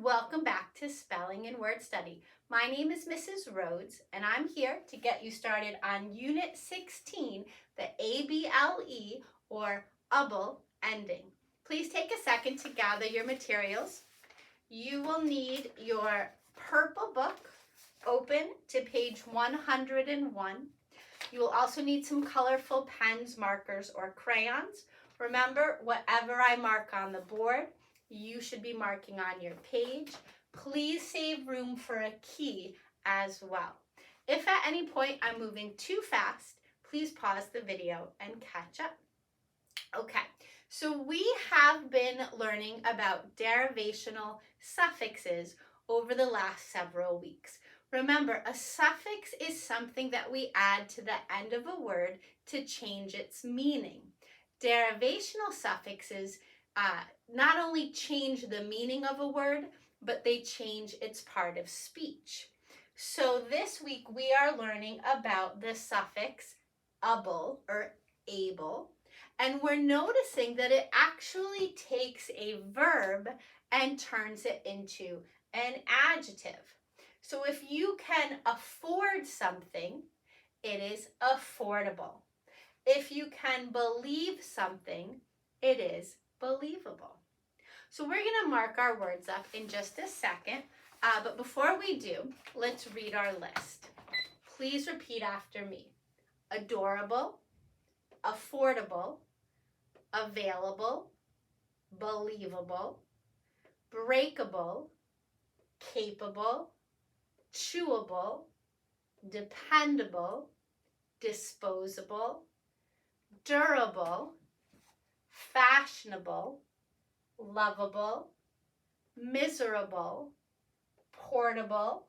Welcome back to Spelling and Word Study. My name is Mrs. Rhoades, and I'm here to get you started on Unit 16, the ABLE or able ending. Please take a second to gather your materials. You will need your purple book open to page 101. You will also need some colorful pens, markers, or crayons. Remember, whatever I mark on the board, you should be marking on your page. Please save room for a key as well. If at any point I'm moving too fast, please pause the video and catch up. Okay, so we have been learning about derivational suffixes over the last several weeks. Remember, a suffix is something that we add to the end of a word to change its meaning. Derivational suffixes not only change the meaning of a word, but they change its part of speech. So this week we are learning about the suffix able or able, and we're noticing that it actually takes a verb and turns it into an adjective. So if you can afford something, it is affordable. If you can believe something, it is believable. So we're going to mark our words up in just a second, but before we do, let's read our list. Please repeat after me. Adorable, affordable, available, believable, breakable, capable, chewable, dependable, disposable, durable, fashionable, lovable, miserable, portable,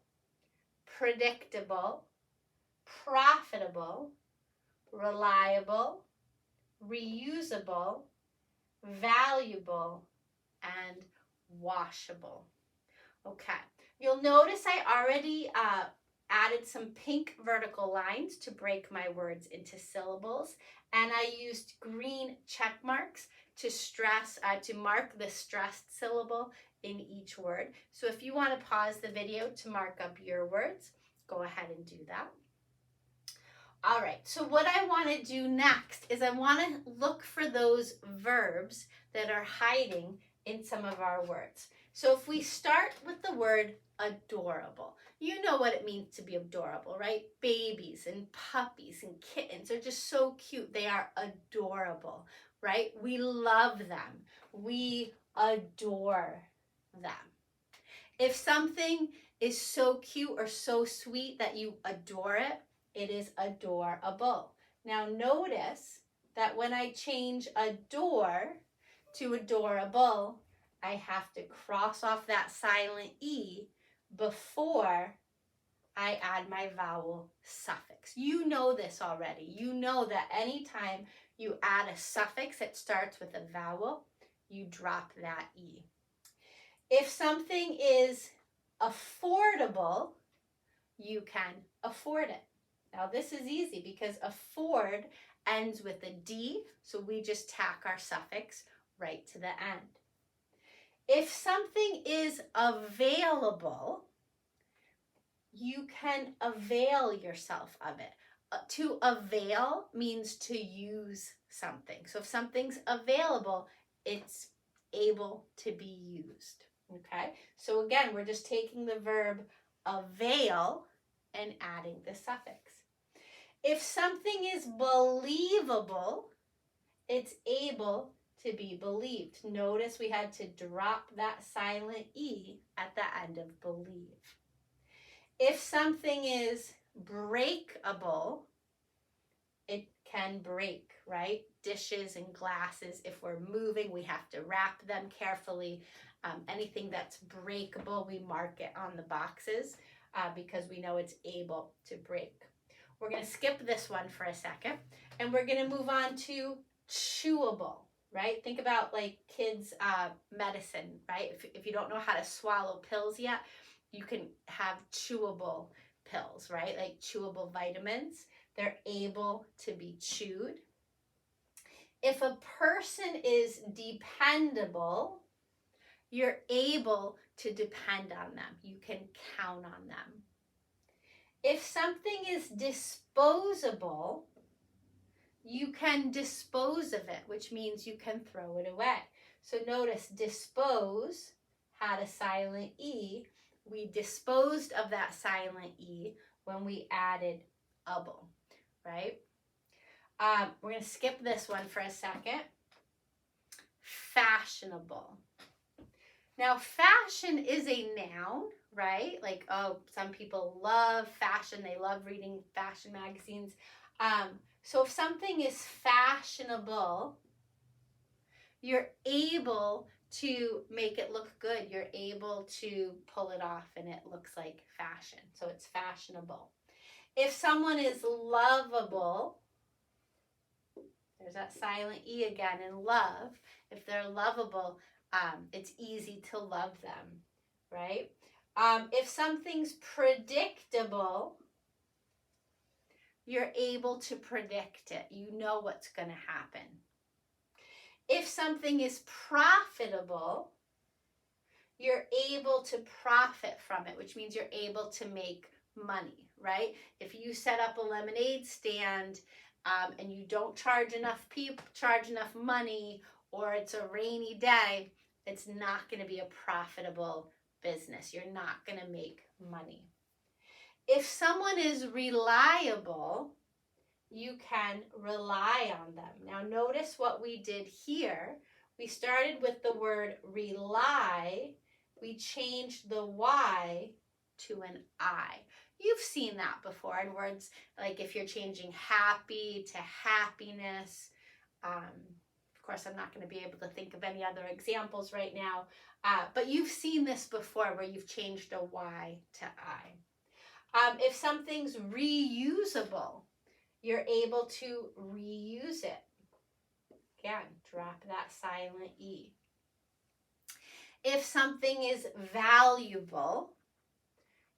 predictable, profitable, reliable, reusable, valuable, and washable. Okay, you'll notice I already added some pink vertical lines to break my words into syllables, and I used green check marks to mark the stressed syllable in each word. So if you want to pause the video to mark up your words, go ahead and do that. All right, so what I want to do next is I want to look for those verbs that are hiding in some of our words. So if we start with the word adorable, you know what it means to be adorable, right? Babies and puppies and kittens are just so cute. They are adorable, right? We love them. We adore them. If something is so cute or so sweet that you adore it, it is adorable. Now notice that when I change adore to adorable, I have to cross off that silent E before I add my vowel suffix. You know this already. You know that anytime you add a suffix that starts with a vowel, you drop that E. If something is affordable, you can afford it. Now this is easy because afford ends with a D, so we just tack our suffix right to the end. If something is available, you can avail yourself of it. To avail means to use something. So if something's available, it's able to be used. Okay? So again, we're just taking the verb avail and adding the suffix. If something is believable, it's able to be believed. Notice we had to drop that silent E at the end of believe. If something is breakable, it can break, right? Dishes and glasses, if we're moving, we have to wrap them carefully. Anything that's breakable, we mark it on the boxes because we know it's able to break. We're going to skip this one for a second, and we're going to move on to chewable, right? Think about like kids' medicine, right? If you don't know how to swallow pills yet, you can have chewable pills, right? Like chewable vitamins. They're able to be chewed. If a person is dependable, You're able to depend on them. You can count on them. If something is disposable, you can dispose of it, which means you can throw it away. So notice dispose had a silent E. We disposed of that silent E when we added able, right? We're going to skip this one for a second. Fashionable. Now, fashion is a noun, right? Like, oh, some people love fashion. They love reading fashion magazines. So if something is fashionable, you're able to make it look good. You're able to pull it off and it looks like fashion. So it's fashionable. If someone is lovable, there's that silent E again in love. If they're lovable, it's easy to love them, right? If something's predictable, you're able to predict it. You know what's going to happen. If something is profitable, you're able to profit from it, which means you're able to make money, right? If you set up a lemonade stand and you don't charge enough money, or it's a rainy day, it's not going to be a profitable business. You're not going to make money. If someone is reliable, you can rely on them. Now notice what we did here. We started with the word rely. We changed the Y to an I. You've seen that before in words like if you're changing happy to happiness. Of course, I'm not going to be able to think of any other examples right now, but you've seen this before where you've changed a Y to I. If something's reusable, you're able to reuse it. Again, drop that silent E. If something is valuable,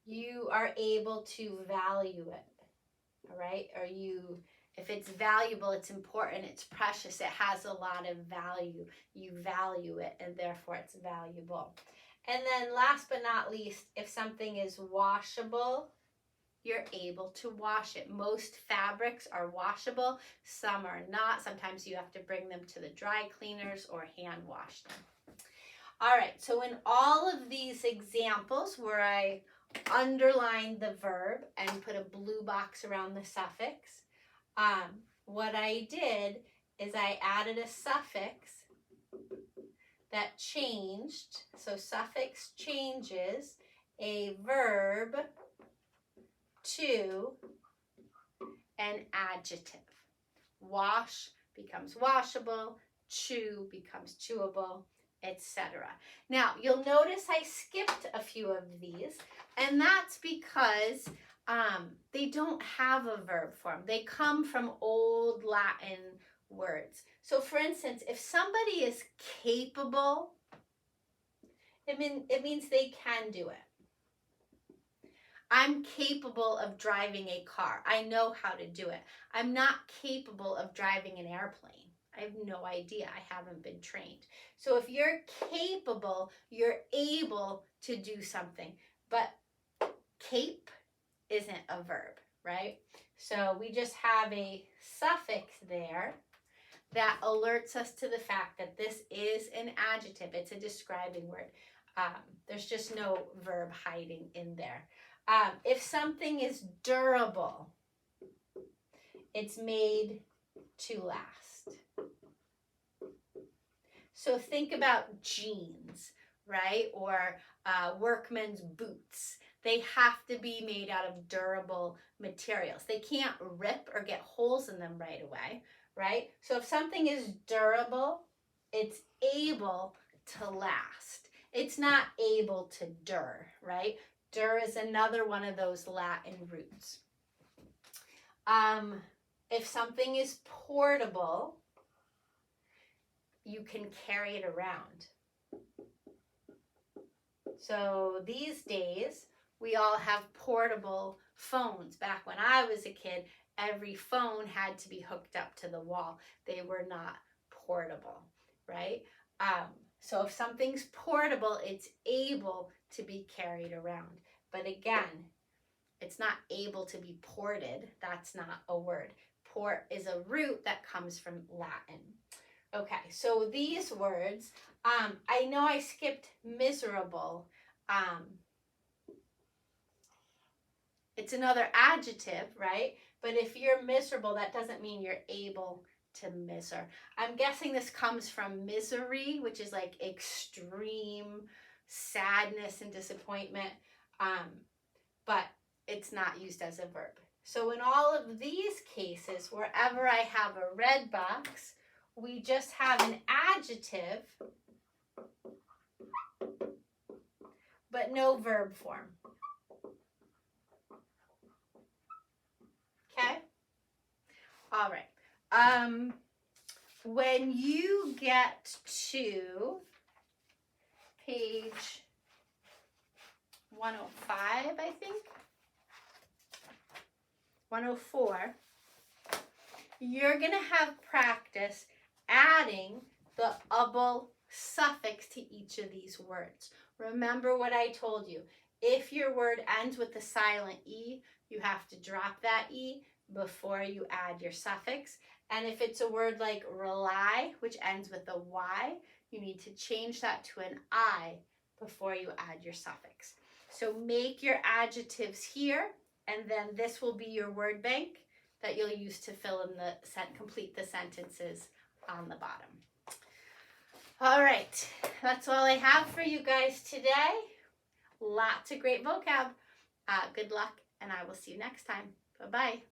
you are able to value it, all right? If it's valuable, it's important, it's precious, it has a lot of value. You value it, and therefore it's valuable. And then last but not least, if something is washable, you're able to wash it. Most fabrics are washable, some are not. Sometimes you have to bring them to the dry cleaners or hand wash them. All right, so in all of these examples where I underlined the verb and put a blue box around the suffix, what I did is I added a suffix that changed. So suffix changes a verb to an adjective. Wash becomes washable, chew becomes chewable, etc. Now, you'll notice I skipped a few of these, and that's because they don't have a verb form. They come from old Latin words. So, for instance, if somebody is capable, it means they can do it. I'm capable of driving a car. I know how to do it. I'm not capable of driving an airplane. I have no idea. I haven't been trained. So if you're capable, you're able to do something. But cape isn't a verb, right? So we just have a suffix there that alerts us to the fact that this is an adjective. It's a describing word. There's just no verb hiding in there. If something is durable, it's made to last. So think about jeans, right? Or workman's boots. They have to be made out of durable materials. They can't rip or get holes in them right away, right? So if something is durable, it's able to last. It's not able to dur, right? Dur is another one of those Latin roots. If something is portable, you can carry it around. So these days, we all have portable phones. Back when I was a kid, every phone had to be hooked up to the wall. They were not portable, right? So if something's portable, it's able to be carried around. But again, it's not able to be ported. That's not a word. Port is a root that comes from Latin. Okay, so these words, I know I skipped miserable. It's another adjective, right? But if you're miserable, that doesn't mean you're able to miser. I'm guessing this comes from misery, which is like extreme sadness and disappointment, but it's not used as a verb. So in all of these cases, wherever I have a red box, we just have an adjective, but no verb form. Okay? All right. When you get to page 105, I think, 104, you're going to have practice adding the able suffix to each of these words. Remember what I told you. If your word ends with a silent E, you have to drop that E before you add your suffix. And if it's a word like rely, which ends with a Y, you need to change that to an I before you add your suffix. So make your adjectives here, and then this will be your word bank that you'll use to fill in complete the sentences on the bottom. All right, that's all I have for you guys today. Lots of great vocab. Good luck, and I will see you next time. Bye-bye.